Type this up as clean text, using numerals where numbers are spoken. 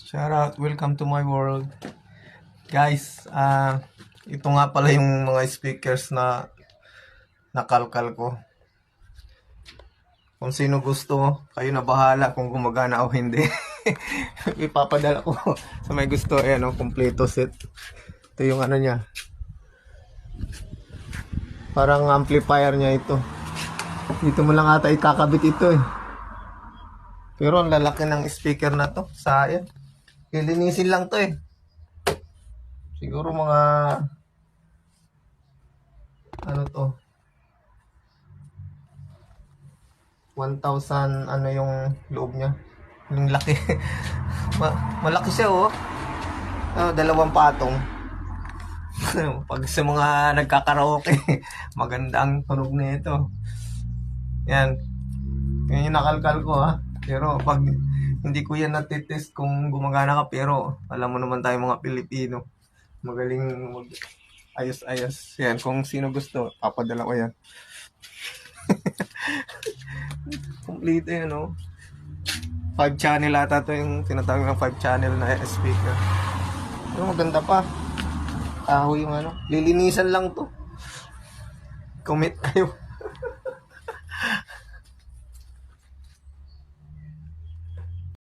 Shout out, welcome to my world. Guys, ito nga pala yung mga speakers na nakalkal ko. Kung sino gusto, kayo na bahala kung gumagana o hindi. Ipapadala ko sa may gusto. Ayan o, kompleto set. Ito yung ano niya. Parang amplifier niya ito. Dito mo lang ata ikakabit ito eh. Pero ang lalaki ng speaker na to. Sayang. Lilinisin lang to eh. Siguro mga ano to 1,000 ano yung loob niya. Yung laki. Malaki siya oh. Dalawang patong. Pag sa mga nagkakaraoke, maganda ang tunog nito. Yan. Yan yung nakalkal ko ha. Pero pag hindi ko yan natitest kung gumagana ka, pero alam mo naman tayo mga Pilipino. Magaling mag ayos-ayos. Yan, kung sino gusto, papadala ko yan. Complete yun, no? 5 channel ata to yung tinatawag ng 5 channel na speaker. Pero maganda pa. Kahoy yung ano. Lilinisan lang to. Comment kayo.